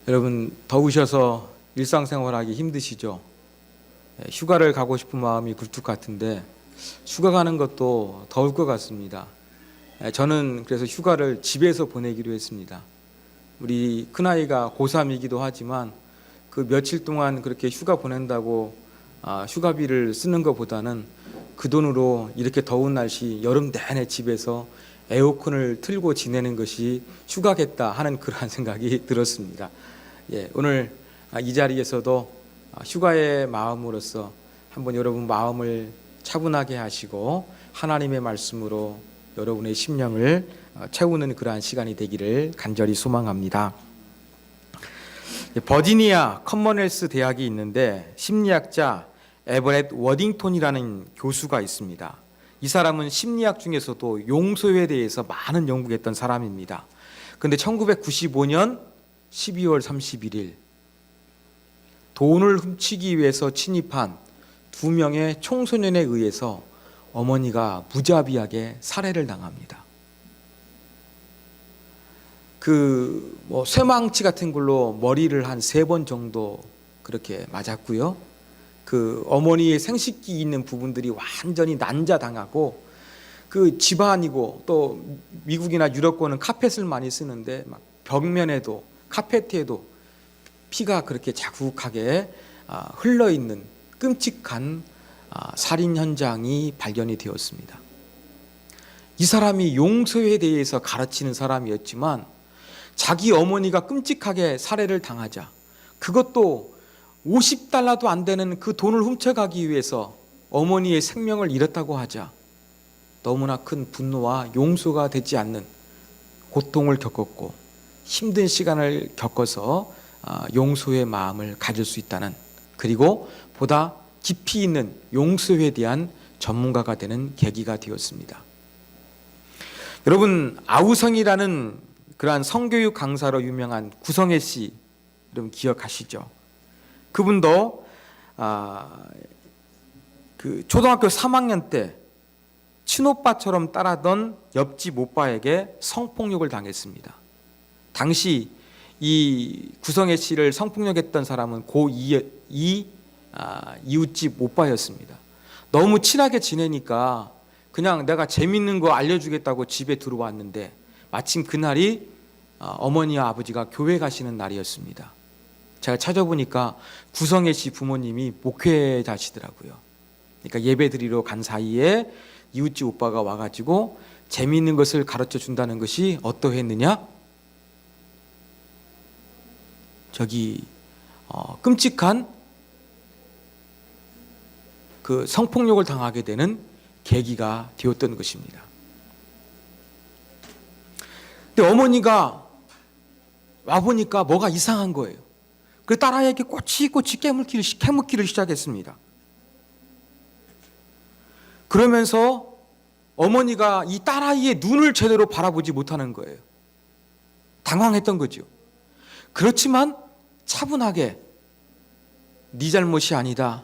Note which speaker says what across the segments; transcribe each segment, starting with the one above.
Speaker 1: 여러분, 더우셔서 일상생활하기 힘드시죠? 휴가를 가고 싶은 마음이 굴뚝 같은데 휴가 가는 것도 더울 것 같습니다. 저는 그래서 휴가를 집에서 보내기로 했습니다. 우리 큰아이가 고3이기도 하지만 그 며칠 동안 그렇게 휴가 보낸다고 휴가비를 쓰는 것보다는 그 돈으로 이렇게 더운 날씨 여름 내내 집에서 에어컨을 틀고 지내는 것이 휴가겠다 하는 그러한 생각이 들었습니다. 오늘 이 자리에서도 휴가의 마음으로서 한번 여러분 마음을 차분하게 하시고 하나님의 말씀으로 여러분의 심령을 채우는 그러한 시간이 되기를 간절히 소망합니다. 버지니아 커먼웰스 대학이 있는데 심리학자 에버렛 워딩턴이라는 교수가 있습니다. 이 사람은 심리학 중에서도 용서에 대해서 많은 연구했던 사람입니다. 그런데 1995년 12월 31일 돈을 훔치기 위해서 침입한 2명의 청소년에 의해서 어머니가 무자비하게 살해를 당합니다. 쇠망치 같은 걸로 머리를 한 3번 정도 그렇게 맞았고요. 그 어머니의 생식기 있는 부분들이 완전히 난자당하고 그 집안이고 또 미국이나 유럽권은 카펫을 많이 쓰는데 막 벽면에도 카페트에도 피가 그렇게 자국하게 흘러 있는 끔찍한 살인 현장이 발견이 되었습니다. 이 사람이 용서에 대해서 가르치는 사람이었지만 자기 어머니가 끔찍하게 살해를 당하자 그것도 $50도 안 되는 그 돈을 훔쳐가기 위해서 어머니의 생명을 잃었다고 하자 너무나 큰 분노와 용서가 되지 않는 고통을 겪었고 힘든 시간을 겪어서 용서의 마음을 가질 수 있다는, 그리고 보다 깊이 있는 용서에 대한 전문가가 되는 계기가 되었습니다. 여러분, 아우성이라는 그러한 성교육 강사로 유명한 구성애 씨 여러분 기억하시죠? 그분도 그 초등학교 3학년 때 친오빠처럼 따라던 옆집 오빠에게 성폭력을 당했습니다. 당시 이 구성애 씨를 성폭력했던 사람은 이웃집 오빠였습니다. 너무 친하게 지내니까 그냥 내가 재밌는 거 알려주겠다고 집에 들어왔는데 마침 그날이 어머니와 아버지가 교회 가시는 날이었습니다. 제가 찾아보니까 구성애 씨 부모님이 목회자시더라고요. 그러니까 예배 드리러 간 사이에 이웃집 오빠가 와가지고 재미있는 것을 가르쳐 준다는 것이 어떠했느냐? 끔찍한 그 성폭력을 당하게 되는 계기가 되었던 것입니다. 근데 어머니가 와보니까 뭐가 이상한 거예요. 그 딸아이에게 꼬치꼬치 캐묻기를 시작했습니다. 그러면서 어머니가 이 딸아이의 눈을 제대로 바라보지 못하는 거예요. 당황했던 거죠. 그렇지만 차분하게 네 잘못이 아니다.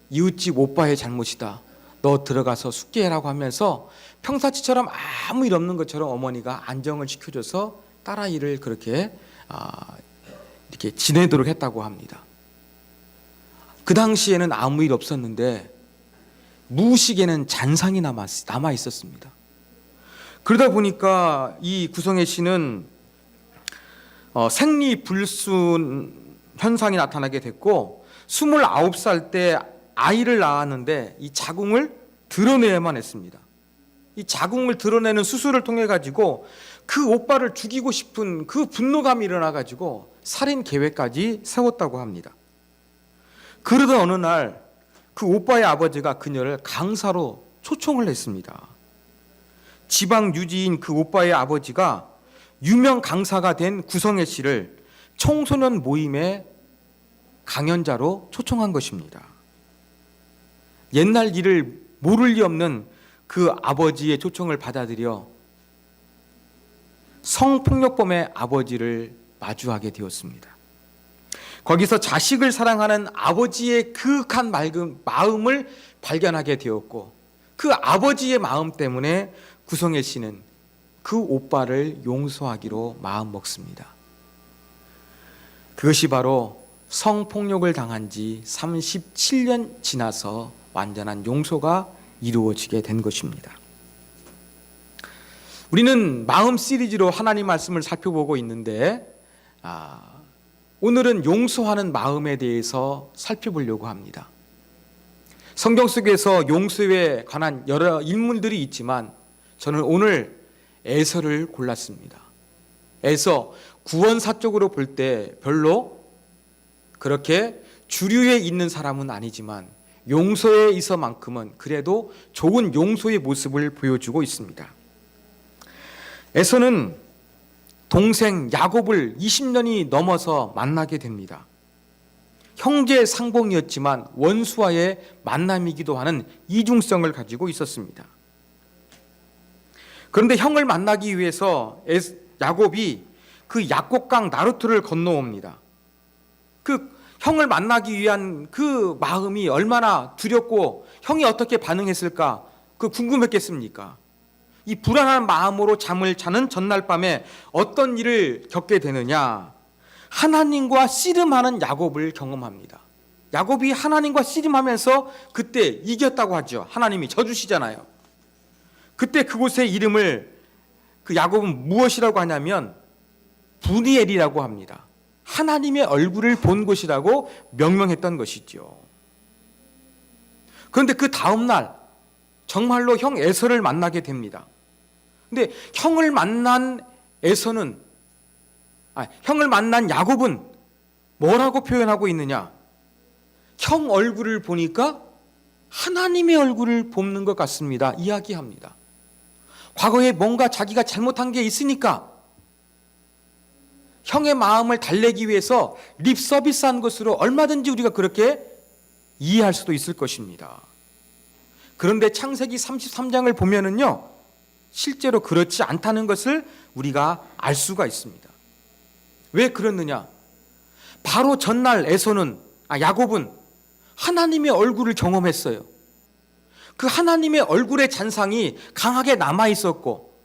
Speaker 1: 이웃집 오빠의 잘못이다. 너 들어가서 숙제해라고 하면서 평상시처럼 아무 일 없는 것처럼 어머니가 안정을 시켜줘서 딸아이를 그렇게 이렇게 지내도록 했다고 합니다. 그 당시에는 아무 일 없었는데 무의식에는 잔상이 남아 있었습니다. 그러다 보니까 이 구성애 씨는 생리불순 현상이 나타나게 됐고 29살 때 아이를 낳았는데 이 자궁을 드러내야만 했습니다. 이 자궁을 드러내는 수술을 통해 가지고 그 오빠를 죽이고 싶은 그 분노감이 일어나 가지고 살인 계획까지 세웠다고 합니다. 그러던 어느 날 그 오빠의 아버지가 그녀를 강사로 초청을 했습니다. 지방 유지인 그 오빠의 아버지가 유명 강사가 된 구성애 씨를 청소년 모임의 강연자로 초청한 것입니다. 옛날 일을 모를 리 없는 그 아버지의 초청을 받아들여 성폭력범의 아버지를 마주하게 되었습니다. 거기서 자식을 사랑하는 아버지의 그윽한 마음을 발견하게 되었고 그 아버지의 마음 때문에 구성애 씨는 그 오빠를 용서하기로 마음 먹습니다. 그것이 바로 성폭력을 당한 지 37년 지나서 완전한 용서가 이루어지게 된 것입니다. 우리는 마음 시리즈로 하나님 말씀을 살펴보고 있는데 오늘은 용서하는 마음에 대해서 살펴보려고 합니다. 성경 속에서 용서에 관한 여러 인물들이 있지만 저는 오늘 에서를 골랐습니다. 에서 구원사 쪽으로 볼 때 별로 그렇게 주류에 있는 사람은 아니지만 용서에 있어만큼은 그래도 좋은 용서의 모습을 보여주고 있습니다. 에서는 동생 야곱을 20년이 넘어서 만나게 됩니다. 형제 상봉이었지만 원수와의 만남이기도 하는 이중성을 가지고 있었습니다. 그런데 형을 만나기 위해서 야곱이 그 약곡강 나루트를 건너옵니다. 그 형을 만나기 위한 그 마음이 얼마나 두렵고 형이 어떻게 반응했을까 그 궁금했겠습니까? 이 불안한 마음으로 잠을 자는 전날 밤에 어떤 일을 겪게 되느냐? 하나님과 씨름하는 야곱을 경험합니다. 야곱이 하나님과 씨름하면서 그때 이겼다고 하죠. 하나님이 져주시잖아요. 그때 그곳의 이름을 그 야곱은 무엇이라고 하냐면 브니엘이라고 합니다. 하나님의 얼굴을 본 곳이라고 명명했던 것이죠. 그런데 그 다음 날 정말로 형 에서를 만나게 됩니다. 근데 형을 만난 야곱은 뭐라고 표현하고 있느냐? 형 얼굴을 보니까 하나님의 얼굴을 보는 것 같습니다. 이야기합니다. 과거에 뭔가 자기가 잘못한 게 있으니까 형의 마음을 달래기 위해서 립 서비스한 것으로 얼마든지 우리가 그렇게 이해할 수도 있을 것입니다. 그런데 창세기 33장을 보면은요, 실제로 그렇지 않다는 것을 우리가 알 수가 있습니다. 왜 그랬느냐? 바로 전날 야곱은 하나님의 얼굴을 경험했어요. 그 하나님의 얼굴의 잔상이 강하게 남아 있었고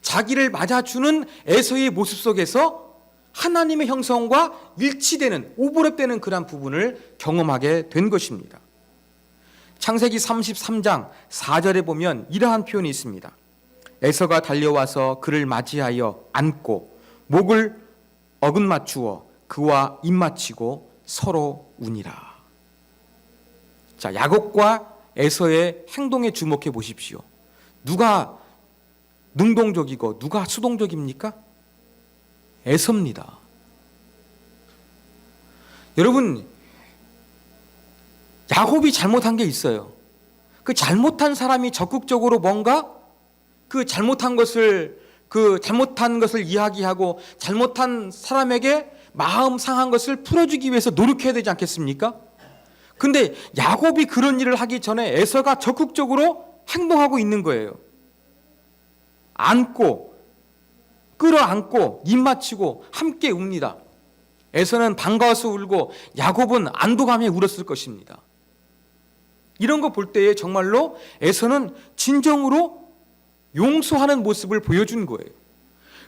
Speaker 1: 자기를 맞아주는 에서의 모습 속에서 하나님의 형성과 일치되는 오버랩되는 그런 부분을 경험하게 된 것입니다. 창세기 33장 4절에 보면 이러한 표현이 있습니다. 에서가 달려와서 그를 맞이하여 안고 목을 어긋맞추어 그와 입맞추고 서로 우니라. 자, 야곱과 에서의 행동에 주목해 보십시오. 누가 능동적이고 누가 수동적입니까? 에서입니다. 여러분, 야곱이 잘못한 게 있어요. 그 잘못한 사람이 적극적으로 뭔가 그 잘못한 것을 이야기하고 잘못한 사람에게 마음 상한 것을 풀어주기 위해서 노력해야 되지 않겠습니까? 근데 야곱이 그런 일을 하기 전에 에서가 적극적으로 행동하고 있는 거예요. 안고 끌어안고 입맞추고 함께 웁니다. 에서는 반가워서 울고 야곱은 안도감에 울었을 것입니다. 이런 거 볼 때에 정말로 에서는 진정으로 용서하는 모습을 보여준 거예요.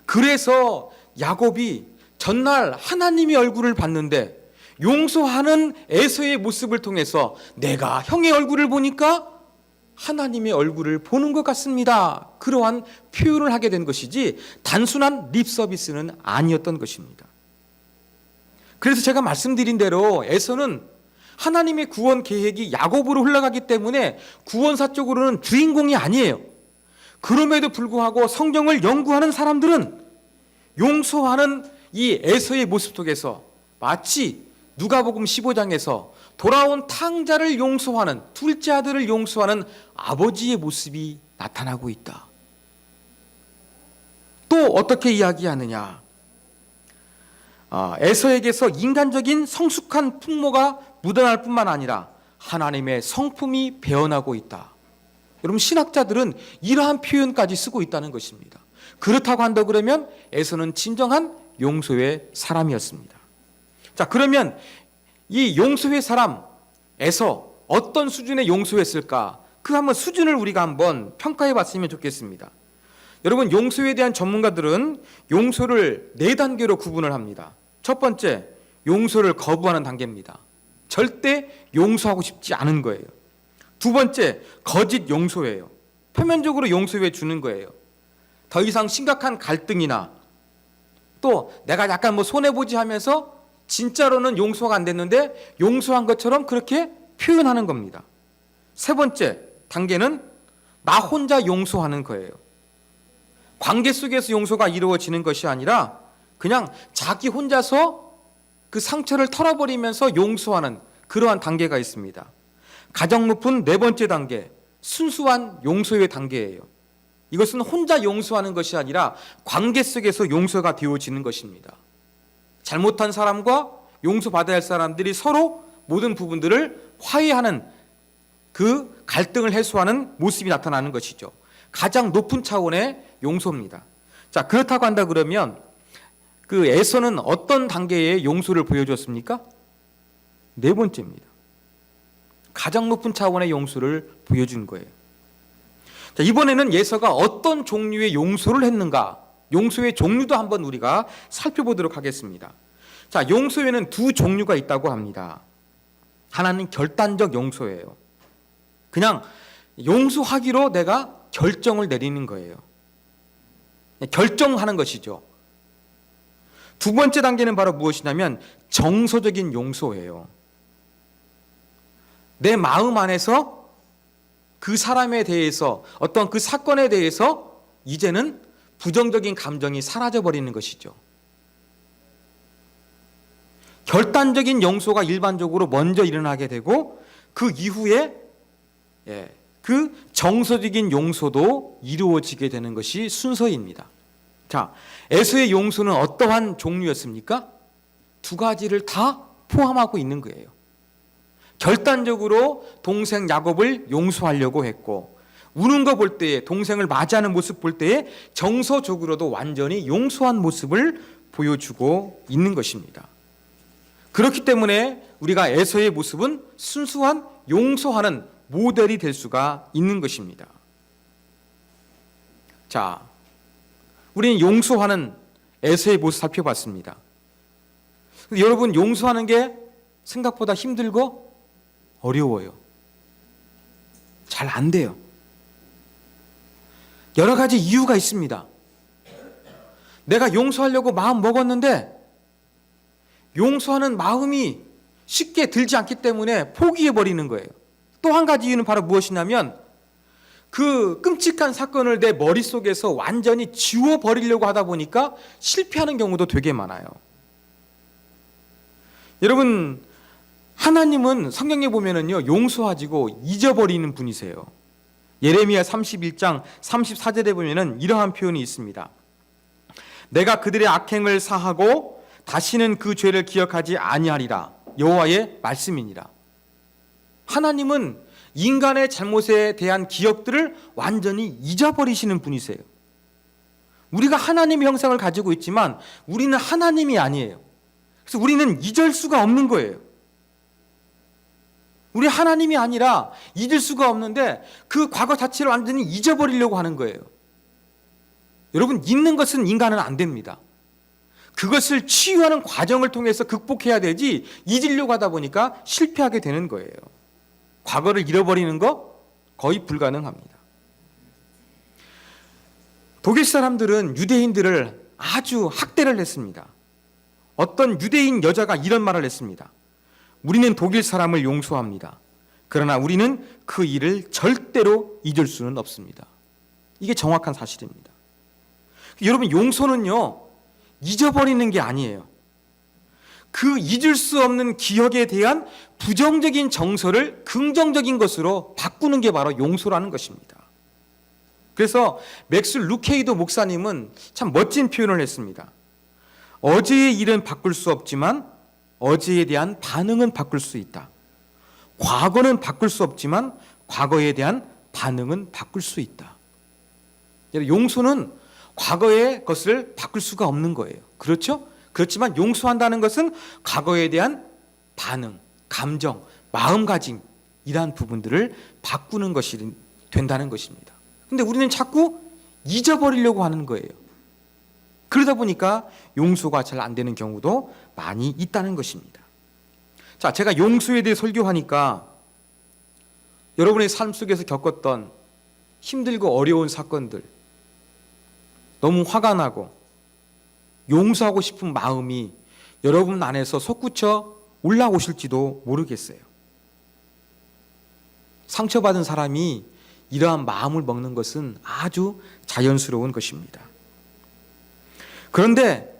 Speaker 1: 그래서 야곱이 전날 하나님의 얼굴을 봤는데 용서하는 에서의 모습을 통해서 내가 형의 얼굴을 보니까 하나님의 얼굴을 보는 것 같습니다. 그러한 표현을 하게 된 것이지 단순한 립 서비스는 아니었던 것입니다. 그래서 제가 말씀드린 대로 에서는 하나님의 구원 계획이 야곱으로 흘러가기 때문에 구원사 쪽으로는 주인공이 아니에요. 그럼에도 불구하고 성경을 연구하는 사람들은 용서하는 이 에서의 모습 속에서 마치 누가복음 15장에서 돌아온 탕자를 용서하는, 둘째 아들을 용서하는 아버지의 모습이 나타나고 있다. 또 어떻게 이야기하느냐? 에서에게서 인간적인 성숙한 풍모가 묻어날 뿐만 아니라 하나님의 성품이 배어나고 있다. 여러분, 신학자들은 이러한 표현까지 쓰고 있다는 것입니다. 그렇다고 한다 그러면 에서는 진정한 용서의 사람이었습니다. 자, 그러면 이 용서의 사람 에서 어떤 수준의 용서했을까? 그 한번 수준을 우리가 한번 평가해 봤으면 좋겠습니다. 여러분, 용서에 대한 전문가들은 용서를 4단계로 구분을 합니다. 첫 번째, 용서를 거부하는 단계입니다. 절대 용서하고 싶지 않은 거예요. 두 번째, 거짓 용서예요. 표면적으로 용서해 주는 거예요. 더 이상 심각한 갈등이나 또 내가 약간 손해보지 하면서 진짜로는 용서가 안 됐는데 용서한 것처럼 그렇게 표현하는 겁니다. 세 번째 단계는 나 혼자 용서하는 거예요. 관계 속에서 용서가 이루어지는 것이 아니라 그냥 자기 혼자서 그 상처를 털어버리면서 용서하는 그러한 단계가 있습니다. 가장 높은 네 번째 단계, 순수한 용서의 단계예요. 이것은 혼자 용서하는 것이 아니라 관계 속에서 용서가 되어지는 것입니다. 잘못한 사람과 용서받아야 할 사람들이 서로 모든 부분들을 화해하는 그 갈등을 해소하는 모습이 나타나는 것이죠. 가장 높은 차원의 용서입니다. 자, 그렇다고 한다 그러면 그 에서는 어떤 단계의 용서를 보여줬습니까? 네 번째입니다. 가장 높은 차원의 용서를 보여준 거예요. 자, 이번에는 예서가 어떤 종류의 용서를 했는가? 용서의 종류도 한번 우리가 살펴보도록 하겠습니다. 자, 용서에는 두 종류가 있다고 합니다. 하나는 결단적 용서예요. 그냥 용서하기로 내가 결정을 내리는 거예요. 결정하는 것이죠. 두 번째 단계는 바로 무엇이냐면 정서적인 용서예요. 내 마음 안에서 그 사람에 대해서 어떤 그 사건에 대해서 이제는 부정적인 감정이 사라져버리는 것이죠. 결단적인 용서가 일반적으로 먼저 일어나게 되고 그 이후에 그 정서적인 용서도 이루어지게 되는 것이 순서입니다. 자, 에서의 용서는 어떠한 종류였습니까? 두 가지를 다 포함하고 있는 거예요. 결단적으로 동생 야곱을 용서하려고 했고, 우는 거 볼 때에, 동생을 맞이하는 모습 볼 때에 정서적으로도 완전히 용서한 모습을 보여주고 있는 것입니다. 그렇기 때문에 우리가 에서의 모습은 순수한 용서하는 모델이 될 수가 있는 것입니다. 자, 우리는 용서하는 에서의 모습 살펴봤습니다. 여러분, 용서하는 게 생각보다 힘들고 어려워요. 잘 안 돼요. 여러 가지 이유가 있습니다. 내가 용서하려고 마음 먹었는데 용서하는 마음이 쉽게 들지 않기 때문에 포기해버리는 거예요. 또 한 가지 이유는 바로 무엇이냐면 그 끔찍한 사건을 내 머릿속에서 완전히 지워버리려고 하다 보니까 실패하는 경우도 되게 많아요. 여러분, 하나님은 성경에 보면은요, 용서하지고 잊어버리는 분이세요. 예레미야 31장 34절에 보면은 이러한 표현이 있습니다. 내가 그들의 악행을 사하고 다시는 그 죄를 기억하지 아니하리라. 여호와의 말씀이니라. 하나님은 인간의 잘못에 대한 기억들을 완전히 잊어버리시는 분이세요. 우리가 하나님의 형상을 가지고 있지만 우리는 하나님이 아니에요. 그래서 우리는 잊을 수가 없는 거예요. 우리 하나님이 아니라 잊을 수가 없는데 그 과거 자체를 완전히 잊어버리려고 하는 거예요. 여러분, 잊는 것은 인간은 안 됩니다. 그것을 치유하는 과정을 통해서 극복해야 되지 잊으려고 하다 보니까 실패하게 되는 거예요. 과거를 잃어버리는 거 거의 불가능합니다. 독일 사람들은 유대인들을 아주 학대를 했습니다. 어떤 유대인 여자가 이런 말을 했습니다. 우리는 독일 사람을 용서합니다. 그러나 우리는 그 일을 절대로 잊을 수는 없습니다. 이게 정확한 사실입니다. 여러분, 용서는요, 잊어버리는 게 아니에요. 그 잊을 수 없는 기억에 대한 부정적인 정서를 긍정적인 것으로 바꾸는 게 바로 용서라는 것입니다. 그래서 맥스 루케이도 목사님은 참 멋진 표현을 했습니다. 어제의 일은 바꿀 수 없지만 어제에 대한 반응은 바꿀 수 있다. 과거는 바꿀 수 없지만 과거에 대한 반응은 바꿀 수 있다. 용서는 과거의 것을 바꿀 수가 없는 거예요. 그렇죠? 그렇지만 용서한다는 것은 과거에 대한 반응, 감정, 마음가짐 이러한 부분들을 바꾸는 것이 된다는 것입니다. 근데 우리는 자꾸 잊어버리려고 하는 거예요. 그러다 보니까 용서가 잘 안 되는 경우도 많이 있다는 것입니다. 자, 제가 용서에 대해 설교하니까 여러분의 삶 속에서 겪었던 힘들고 어려운 사건들, 너무 화가 나고 용서하고 싶은 마음이 여러분 안에서 솟구쳐 올라오실지도 모르겠어요. 상처받은 사람이 이러한 마음을 먹는 것은 아주 자연스러운 것입니다. 그런데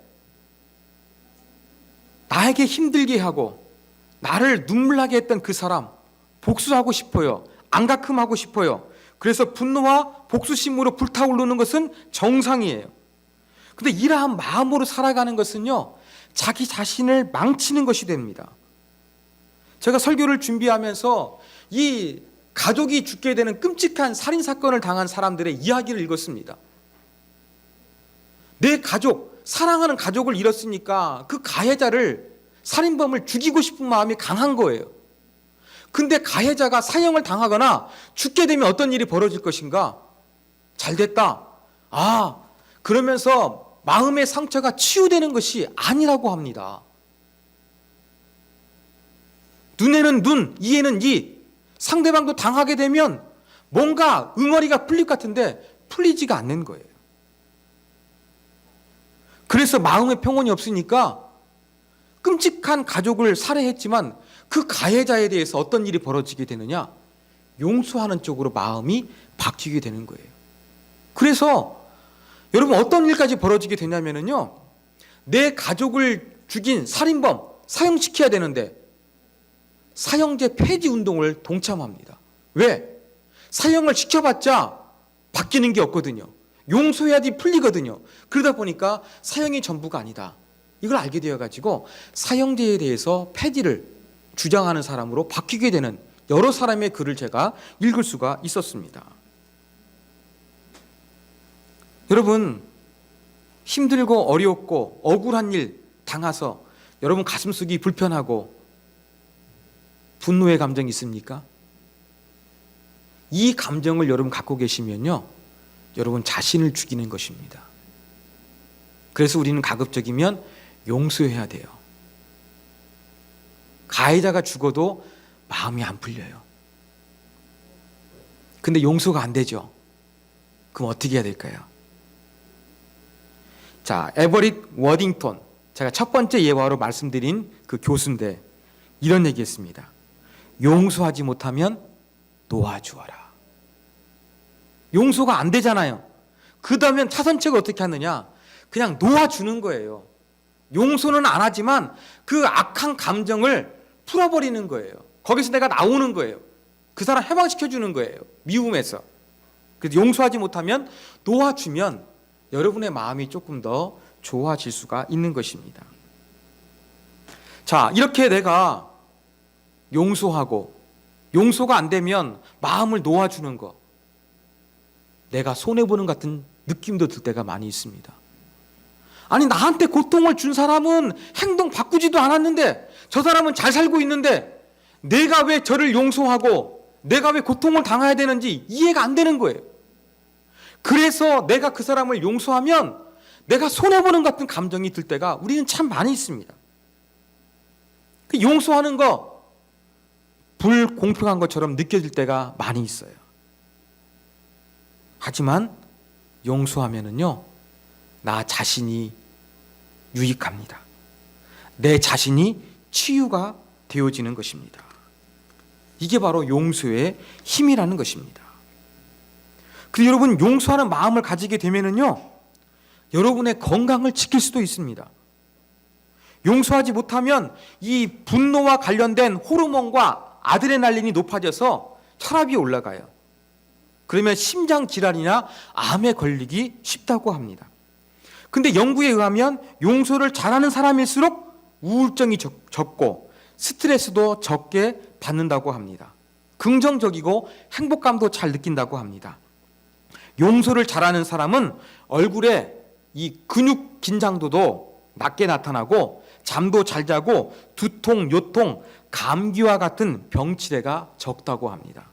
Speaker 1: 나에게 힘들게 하고 나를 눈물나게 했던 그 사람 복수하고 싶어요. 안가큼하고 싶어요. 그래서 분노와 복수심으로 불타오르는 것은 정상이에요. 근데 이러한 마음으로 살아가는 것은요, 자기 자신을 망치는 것이 됩니다. 제가 설교를 준비하면서 이 가족이 죽게 되는 끔찍한 살인사건을 당한 사람들의 이야기를 읽었습니다. 내 가족, 사랑하는 가족을 잃었으니까 그 가해자를, 살인범을 죽이고 싶은 마음이 강한 거예요. 근데 가해자가 사형을 당하거나 죽게 되면 어떤 일이 벌어질 것인가? 잘 됐다. 그러면서 마음의 상처가 치유되는 것이 아니라고 합니다. 눈에는 눈, 이에는 이. 상대방도 당하게 되면 뭔가 응어리가 풀릴 것 같은데 풀리지가 않는 거예요. 그래서 마음의 평온이 없으니까 끔찍한 가족을 살해했지만 그 가해자에 대해서 어떤 일이 벌어지게 되느냐? 용서하는 쪽으로 마음이 바뀌게 되는 거예요. 그래서 여러분 어떤 일까지 벌어지게 되냐면요, 내 가족을 죽인 살인범 사형시켜야 되는데 사형제 폐지 운동을 동참합니다. 왜? 사형을 시켜봤자 바뀌는 게 없거든요. 용서해야지 풀리거든요. 그러다 보니까 사형이 전부가 아니다. 이걸 알게 되어가지고 사형제에 대해서 폐지를 주장하는 사람으로 바뀌게 되는 여러 사람의 글을 제가 읽을 수가 있었습니다. 여러분, 힘들고 어렵고 억울한 일 당해서 여러분 가슴속이 불편하고 분노의 감정이 있습니까? 이 감정을 여러분 갖고 계시면요, 여러분 자신을 죽이는 것입니다. 그래서 우리는 가급적이면 용서해야 돼요. 가해자가 죽어도 마음이 안 풀려요. 근데 용서가 안 되죠. 그럼 어떻게 해야 될까요? 자, 에버릿 워딩턴, 제가 첫 번째 예화로 말씀드린 그 교수인데 이런 얘기했습니다. 용서하지 못하면 놓아주어라. 용서가 안 되잖아요. 그러면 차선책을 어떻게 하느냐? 그냥 놓아주는 거예요. 용서는 안 하지만 그 악한 감정을 풀어버리는 거예요. 거기서 내가 나오는 거예요. 그 사람 해방시켜주는 거예요. 미움에서. 그래서 용서하지 못하면 놓아주면 여러분의 마음이 조금 더 좋아질 수가 있는 것입니다. 자, 이렇게 내가 용서하고 용서가 안 되면 마음을 놓아주는 거, 내가 손해보는 같은 느낌도 들 때가 많이 있습니다. 아니, 나한테 고통을 준 사람은 행동 바꾸지도 않았는데, 저 사람은 잘 살고 있는데 내가 왜 저를 용서하고 내가 왜 고통을 당해야 되는지 이해가 안 되는 거예요. 그래서 내가 그 사람을 용서하면 내가 손해보는 같은 감정이 들 때가 우리는 참 많이 있습니다. 그 용서하는 거 불공평한 것처럼 느껴질 때가 많이 있어요. 하지만 용서하면은요, 나 자신이 유익합니다. 내 자신이 치유가 되어지는 것입니다. 이게 바로 용서의 힘이라는 것입니다. 그리고 여러분, 용서하는 마음을 가지게 되면은요, 여러분의 건강을 지킬 수도 있습니다. 용서하지 못하면 이 분노와 관련된 호르몬과 아드레날린이 높아져서 혈압이 올라가요. 그러면 심장 질환이나 암에 걸리기 쉽다고 합니다. 근데 연구에 의하면 용서를 잘하는 사람일수록 우울증이 적고 스트레스도 적게 받는다고 합니다. 긍정적이고 행복감도 잘 느낀다고 합니다. 용서를 잘하는 사람은 얼굴에 이 근육 긴장도도 낮게 나타나고 잠도 잘 자고 두통, 요통, 감기와 같은 병치레가 적다고 합니다.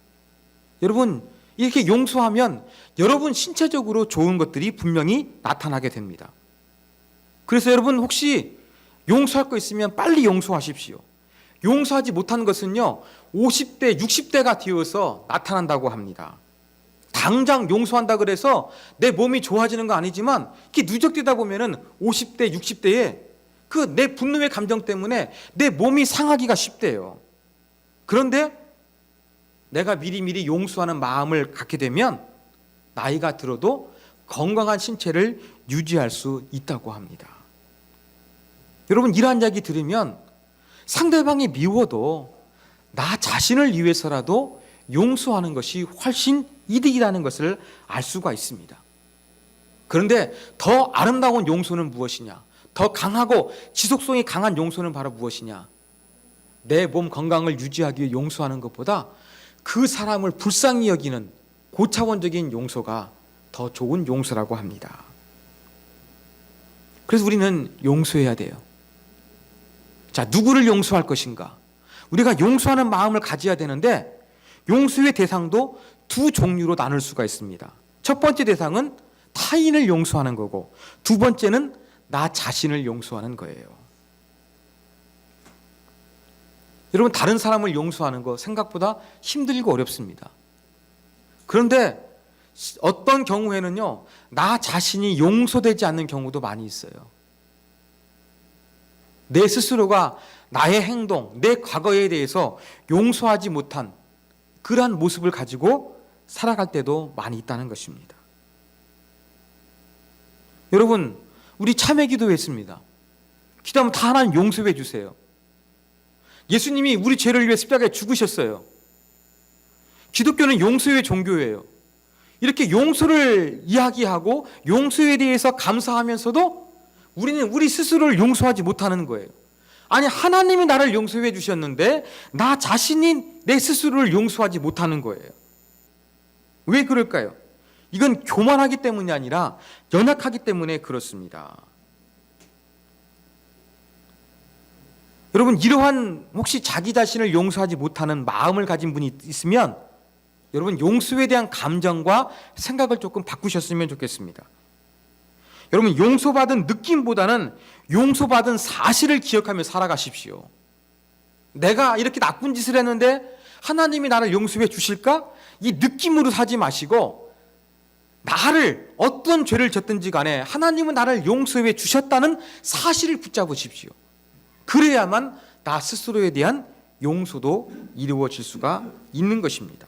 Speaker 1: 여러분, 이렇게 용서하면 여러분 신체적으로 좋은 것들이 분명히 나타나게 됩니다. 그래서 여러분 혹시 용서할 거 있으면 빨리 용서하십시오. 용서하지 못한 것은요, 50대, 60대가 되어서 나타난다고 합니다. 당장 용서한다 그래서 내 몸이 좋아지는 거 아니지만 이렇게 누적되다 보면은 50대, 60대에 그 내 분노의 감정 때문에 내 몸이 상하기가 쉽대요. 그런데 내가 미리미리 용서하는 마음을 갖게 되면 나이가 들어도 건강한 신체를 유지할 수 있다고 합니다. 여러분, 이러한 이야기 들으면 상대방이 미워도 나 자신을 위해서라도 용서하는 것이 훨씬 이득이라는 것을 알 수가 있습니다. 그런데 더 아름다운 용서는 무엇이냐? 더 강하고 지속성이 강한 용서는 바로 무엇이냐? 내 몸 건강을 유지하기 위해 용서하는 것보다 그 사람을 불쌍히 여기는 고차원적인 용서가 더 좋은 용서라고 합니다. 그래서 우리는 용서해야 돼요. 자, 누구를 용서할 것인가? 우리가 용서하는 마음을 가져야 되는데 용서의 대상도 두 종류로 나눌 수가 있습니다. 첫 번째 대상은 타인을 용서하는 거고, 두 번째는 나 자신을 용서하는 거예요. 여러분, 다른 사람을 용서하는 거 생각보다 힘들고 어렵습니다. 그런데 어떤 경우에는요, 나 자신이 용서되지 않는 경우도 많이 있어요. 내 스스로가 나의 행동, 내 과거에 대해서 용서하지 못한 그러한 모습을 가지고 살아갈 때도 많이 있다는 것입니다. 여러분, 우리 참회 기도했습니다. 기도하면 다 하나님 용서해 주세요. 예수님이 우리 죄를 위해 십자가에 죽으셨어요. 기독교는 용서의 종교예요. 이렇게 용서를 이야기하고 용서에 대해서 감사하면서도 우리는 우리 스스로를 용서하지 못하는 거예요. 아니, 하나님이 나를 용서해 주셨는데 나 자신이 내 스스로를 용서하지 못하는 거예요. 왜 그럴까요? 이건 교만하기 때문이 아니라 연약하기 때문에 그렇습니다. 여러분, 이러한 혹시 자기 자신을 용서하지 못하는 마음을 가진 분이 있으면 여러분, 용서에 대한 감정과 생각을 조금 바꾸셨으면 좋겠습니다. 여러분, 용서받은 느낌보다는 용서받은 사실을 기억하며 살아가십시오. 내가 이렇게 나쁜 짓을 했는데 하나님이 나를 용서해 주실까? 이 느낌으로 사지 마시고 나를 어떤 죄를 졌든지 간에 하나님은 나를 용서해 주셨다는 사실을 붙잡으십시오. 그래야만 나 스스로에 대한 용서도 이루어질 수가 있는 것입니다.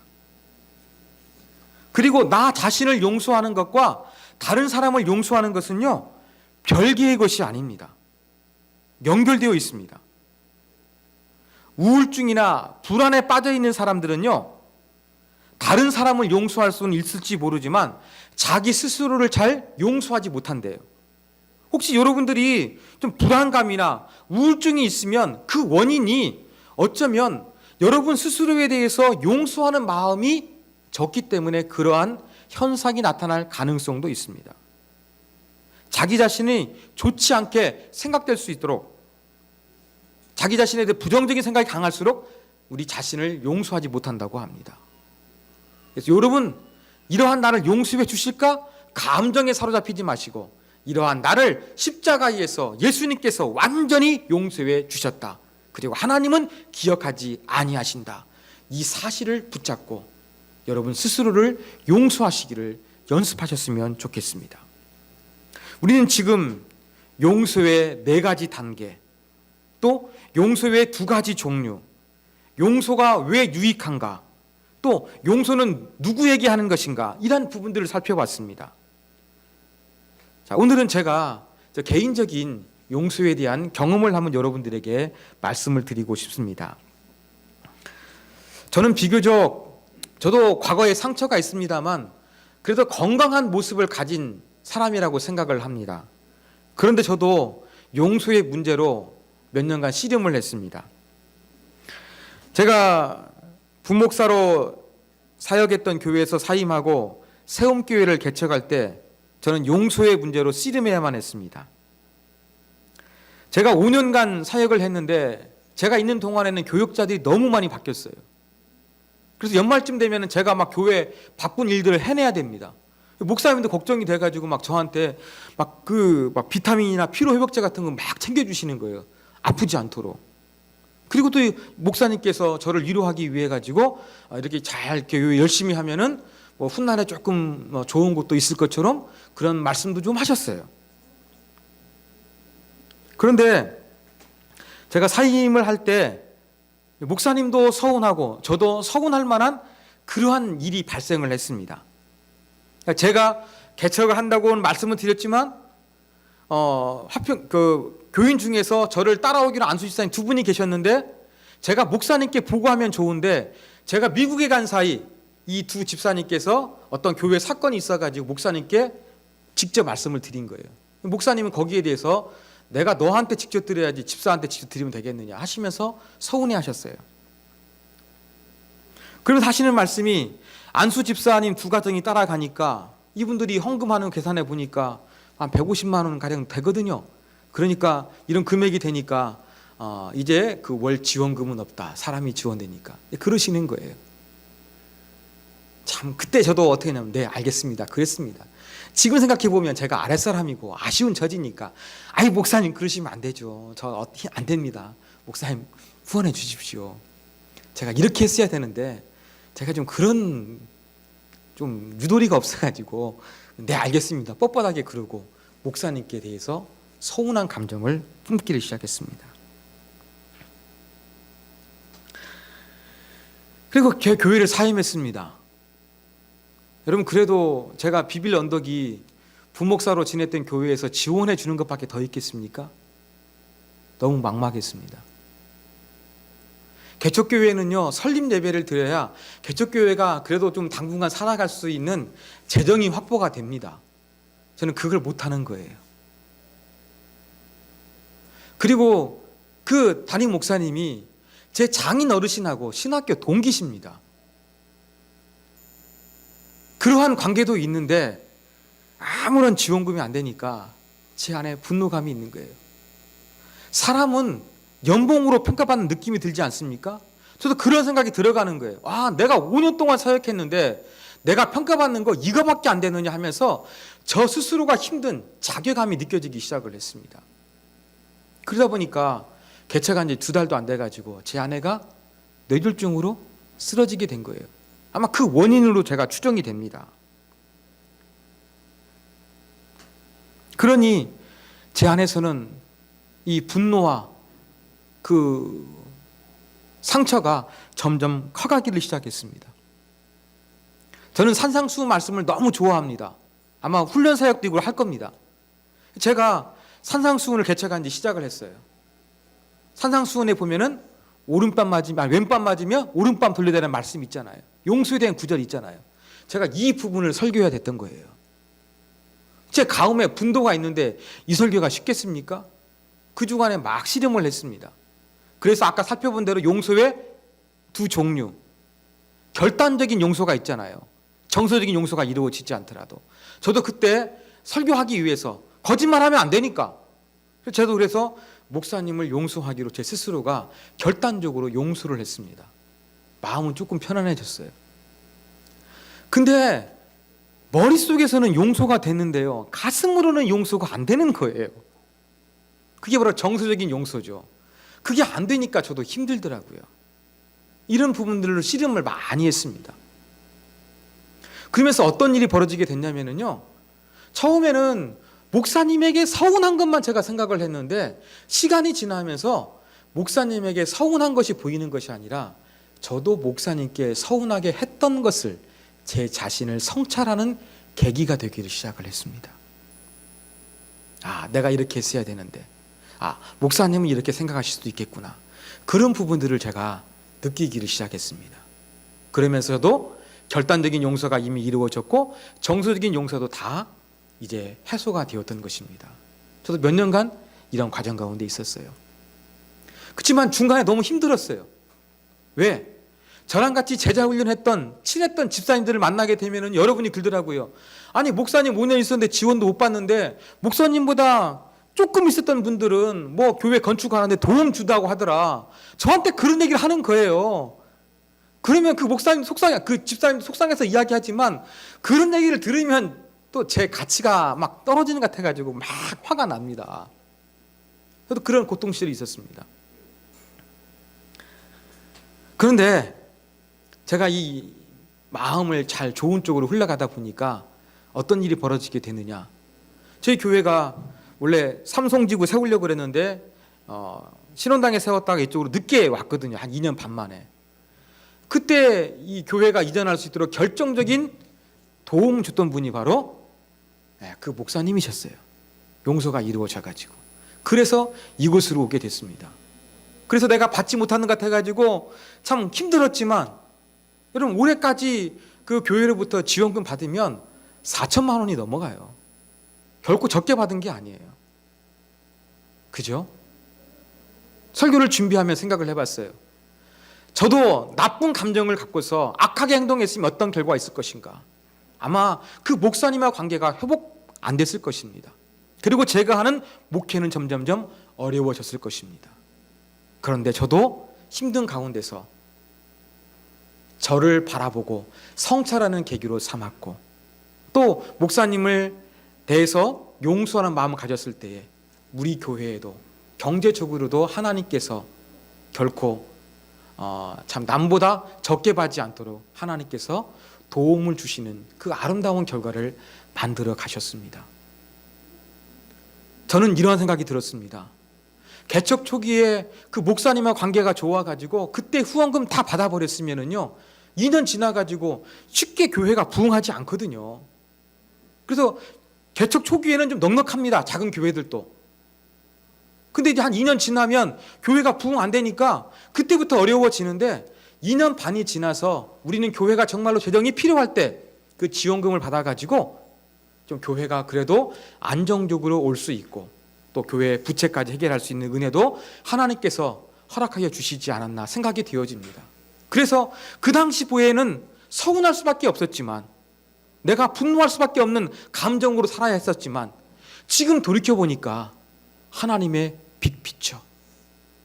Speaker 1: 그리고 나 자신을 용서하는 것과 다른 사람을 용서하는 것은요, 별개의 것이 아닙니다. 연결되어 있습니다. 우울증이나 불안에 빠져 있는 사람들은요, 다른 사람을 용서할 수는 있을지 모르지만 자기 스스로를 잘 용서하지 못한대요. 혹시 여러분들이 좀 불안감이나 우울증이 있으면 그 원인이 어쩌면 여러분 스스로에 대해서 용서하는 마음이 적기 때문에 그러한 현상이 나타날 가능성도 있습니다. 자기 자신이 좋지 않게 생각될 수 있도록, 자기 자신에 대해 부정적인 생각이 강할수록 우리 자신을 용서하지 못한다고 합니다. 그래서 여러분, 이러한 나를 용서해 주실까? 감정에 사로잡히지 마시고 이러한 나를 십자가에서 예수님께서 완전히 용서해 주셨다. 그리고 하나님은 기억하지 아니하신다. 이 사실을 붙잡고 여러분 스스로를 용서하시기를 연습하셨으면 좋겠습니다. 우리는 지금 용서의 4가지 단계, 또 용서의 2가지 종류, 용서가 왜 유익한가, 또 용서는 누구에게 하는 것인가, 이런 부분들을 살펴봤습니다. 자, 오늘은 제가 개인적인 용서에 대한 경험을 한번 여러분들에게 말씀을 드리고 싶습니다. 저는 비교적, 저도 과거에 상처가 있습니다만 그래도 건강한 모습을 가진 사람이라고 생각을 합니다. 그런데 저도 용서의 문제로 몇 년간 씨름을 했습니다. 제가 부목사로 사역했던 교회에서 사임하고 세움교회를 개척할 때 저는 용서의 문제로 씨름해야만 했습니다. 제가 5년간 사역을 했는데 제가 있는 동안에는 교역자들이 너무 많이 바뀌었어요. 그래서 연말쯤 되면 제가 막 교회 바쁜 일들을 해내야 됩니다. 목사님도 걱정이 돼가지고 막 저한테 막 비타민이나 피로 회복제 같은 거 막 챙겨주시는 거예요. 아프지 않도록. 그리고 또 목사님께서 저를 위로하기 위해 가지고 이렇게 잘 이렇게 열심히 하면은 뭐 훗날에 조금 좋은 것도 있을 것처럼 그런 말씀도 좀 하셨어요. 그런데 제가 사임을 할 때 목사님도 서운하고 저도 서운할 만한 그러한 일이 발생을 했습니다. 제가 개척을 한다고 말씀을 드렸지만 교인 중에서 저를 따라오기로 안수 집사님 두 분이 계셨는데 제가 목사님께 보고하면 좋은데 제가 미국에 간 사이 이 두 집사님께서 어떤 교회 사건이 있어가지고 목사님께 직접 말씀을 드린 거예요. 목사님은 거기에 대해서 내가 너한테 직접 드려야지 집사한테 직접 드리면 되겠느냐 하시면서 서운해 하셨어요. 그러면서 하시는 말씀이 안수 집사님 두 가정이 따라가니까 이분들이 헌금하는 계산해 보니까 한 150만 원 가량 되거든요. 그러니까 이런 금액이 되니까 이제 그 월 지원금은 없다. 사람이 지원되니까. 그러시는 거예요. 참 그때 저도 어떻게 했냐면 네 알겠습니다. 그랬습니다. 지금 생각해 보면 제가 아랫사람이고 아쉬운 처지니까 아이 목사님 그러시면 안 되죠. 저 어떻게 안 됩니다. 목사님 후원해 주십시오. 제가 이렇게 했어야 되는데 제가 좀 그런 좀 유도리가 없어가지고 네 알겠습니다. 뻣뻣하게 그러고 목사님께 대해서 서운한 감정을 품기를 시작했습니다. 그리고 교회를 사임했습니다. 여러분 그래도 제가 비빌 언덕이 부목사로 지냈던 교회에서 지원해 주는 것밖에 더 있겠습니까? 너무 막막했습니다. 개척교회는요 설립 예배를 드려야 개척교회가 그래도 좀 당분간 살아갈 수 있는 재정이 확보가 됩니다. 저는 그걸 못하는 거예요. 그리고 그 담임 목사님이 제 장인 어르신하고 신학교 동기십니다. 그러한 관계도 있는데 아무런 지원금이 안 되니까 제 안에 분노감이 있는 거예요. 사람은 연봉으로 평가받는 느낌이 들지 않습니까? 저도 그런 생각이 들어가는 거예요. 내가 5년 동안 사역했는데 내가 평가받는 거 이거밖에 안 되느냐 하면서 저 스스로가 힘든 자괴감이 느껴지기 시작을 했습니다. 그러다 보니까 개척한 지 2달도 안 돼가지고 제 아내가 뇌졸중으로 쓰러지게 된 거예요. 아마 그 원인으로 제가 추정이 됩니다. 그러니 제 안에서는 이 분노와 그 상처가 점점 커가기를 시작했습니다. 저는 산상수훈 말씀을 너무 좋아합니다. 아마 훈련 사역도 이걸 할 겁니다. 제가 산상수훈을 개척한 지 시작을 했어요. 산상수훈에 보면은 왼밤 맞으면 오른밤 돌려대라는 말씀 있잖아요. 용서에 대한 구절 있잖아요. 제가 이 부분을 설교해야 됐던 거예요. 제 가움에 분도가 있는데 이 설교가 쉽겠습니까? 그 주간에 막 씨름을 했습니다. 그래서 아까 살펴본 대로 용서의 두 종류, 결단적인 용서가 있잖아요. 정서적인 용서가 이루어지지 않더라도. 저도 그때 설교하기 위해서 거짓말하면 안 되니까 저도 그래서 목사님을 용서하기로 제 스스로가 결단적으로 용서를 했습니다. 마음은 조금 편안해졌어요. 근데 머릿속에서는 용서가 됐는데요, 가슴으로는 용서가 안 되는 거예요. 그게 바로 정서적인 용서죠. 그게 안 되니까 저도 힘들더라고요. 이런 부분들로 씨름을 많이 했습니다. 그러면서 어떤 일이 벌어지게 됐냐면요, 처음에는 목사님에게 서운한 것만 제가 생각을 했는데 시간이 지나면서 목사님에게 서운한 것이 보이는 것이 아니라 저도 목사님께 서운하게 했던 것을 제 자신을 성찰하는 계기가 되기를 시작을 했습니다. 내가 이렇게 했어야 되는데, 목사님은 이렇게 생각하실 수도 있겠구나. 그런 부분들을 제가 느끼기를 시작했습니다. 그러면서도 결단적인 용서가 이미 이루어졌고 정서적인 용서도 다 이제 해소가 되었던 것입니다. 저도 몇 년간 이런 과정 가운데 있었어요. 그렇지만 중간에 너무 힘들었어요. 왜? 저랑 같이 제자훈련했던 친했던 집사님들을 만나게 되면 여러분이 그러더라고요. 아니 목사님 5년 있었는데 지원도 못 받는데 목사님보다 조금 있었던 분들은 뭐 교회 건축하는데 도움 주다고 하더라. 저한테 그런 얘기를 하는 거예요. 그러면 그 목사님 속상해, 그 집사님 속상해서 이야기하지만 그런 얘기를 들으면 또 제 가치가 막 떨어지는 것 같아가지고 막 화가 납니다. 저도 그런 고통 시절이 있었습니다. 그런데 제가 이 마음을 잘 좋은 쪽으로 흘러가다 보니까 어떤 일이 벌어지게 되느냐. 저희 교회가 원래 삼송지구 세우려고 그랬는데 신원당에 세웠다가 이쪽으로 늦게 왔거든요. 한 2년 반 만에. 그때 이 교회가 이전할 수 있도록 결정적인 도움 줬던 분이 바로 그 목사님이셨어요. 용서가 이루어져가지고. 그래서 이곳으로 오게 됐습니다. 그래서 내가 받지 못하는 것 같아가지고 참 힘들었지만, 여러분 올해까지 그 교회로부터 지원금 받으면 4천만 원이 넘어가요. 결코 적게 받은 게 아니에요. 그죠? 설교를 준비하며 생각을 해봤어요. 저도 나쁜 감정을 갖고서 악하게 행동했으면 어떤 결과가 있을 것인가. 아마 그 목사님과 관계가 회복 안 됐을 것입니다. 그리고 제가 하는 목회는 점점점 어려워졌을 것입니다. 그런데 저도 힘든 가운데서 저를 바라보고 성찰하는 계기로 삼았고, 또 목사님을 대해서 용서하는 마음을 가졌을 때에 우리 교회에도 경제적으로도 하나님께서 결코 참 남보다 적게 받지 않도록 하나님께서 도움을 주시는 그 아름다운 결과를 만들어 가셨습니다. 저는 이런 생각이 들었습니다. 개척 초기에 그 목사님과 관계가 좋아가지고 그때 후원금 다 받아버렸으면은요, 2년 지나가지고 쉽게 교회가 부흥하지 않거든요. 그래서 개척 초기에는 좀 넉넉합니다. 작은 교회들도. 근데 이제 한 2년 지나면 교회가 부흥 안 되니까 그때부터 어려워지는데, 2년 반이 지나서 우리는 교회가 정말로 재정이 필요할 때 그 지원금을 받아가지고 좀 교회가 그래도 안정적으로 올 수 있고, 또 교회 부채까지 해결할 수 있는 은혜도 하나님께서 허락하여 주시지 않았나 생각이 되어집니다. 그래서 그 당시 보에는 서운할 수밖에 없었지만, 내가 분노할 수밖에 없는 감정으로 살아야 했었지만, 지금 돌이켜보니까 하나님의 빅피처,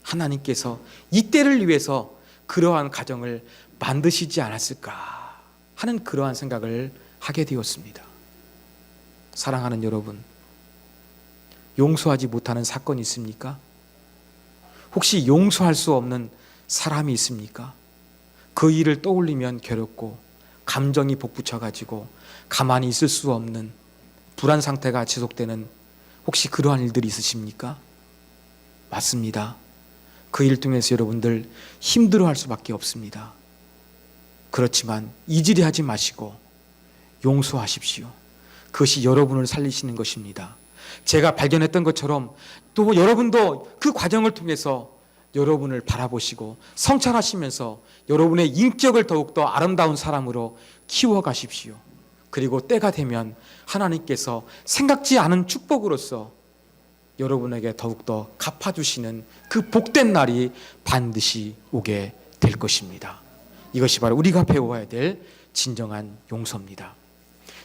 Speaker 1: 하나님께서 이때를 위해서 그러한 가정을 만드시지 않았을까 하는 그러한 생각을 하게 되었습니다. 사랑하는 여러분, 용서하지 못하는 사건이 있습니까? 혹시 용서할 수 없는 사람이 있습니까? 그 일을 떠올리면 괴롭고 감정이 복붙여가지고 가만히 있을 수 없는 불안 상태가 지속되는 혹시 그러한 일들이 있으십니까? 맞습니다. 그 일 통해서 여러분들 힘들어할 수밖에 없습니다. 그렇지만 이질이하지 마시고 용서하십시오. 그것이 여러분을 살리시는 것입니다. 제가 발견했던 것처럼 또 여러분도 그 과정을 통해서 여러분을 바라보시고 성찰하시면서 여러분의 인격을 더욱더 아름다운 사람으로 키워가십시오. 그리고 때가 되면 하나님께서 생각지 않은 축복으로서 여러분에게 더욱더 갚아주시는 그 복된 날이 반드시 오게 될 것입니다. 이것이 바로 우리가 배워야 될 진정한 용서입니다.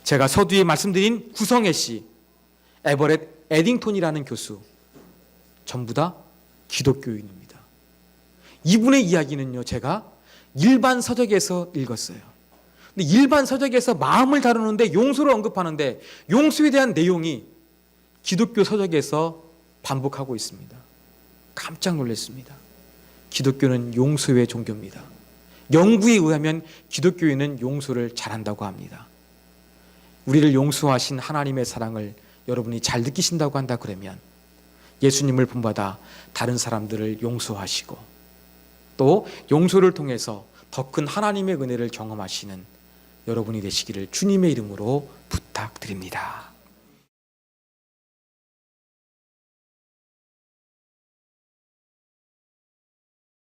Speaker 1: 제가 서두에 말씀드린 구성애 씨, 에버렛 에딩톤이라는 교수, 전부 다 기독교인입니다. 이분의 이야기는요, 제가 일반 서적에서 읽었어요. 근데 일반 서적에서 마음을 다루는데 용서를 언급하는데 용서에 대한 내용이 기독교 서적에서 반복하고 있습니다. 깜짝 놀랐습니다. 기독교는 용서의 종교입니다. 연구에 의하면 기독교인은 용서를 잘한다고 합니다. 우리를 용서하신 하나님의 사랑을 여러분이 잘 느끼신다고 한다 그러면 예수님을 본받아 다른 사람들을 용서하시고, 또 용서를 통해서 더 큰 하나님의 은혜를 경험하시는 여러분이 되시기를 주님의 이름으로 부탁드립니다.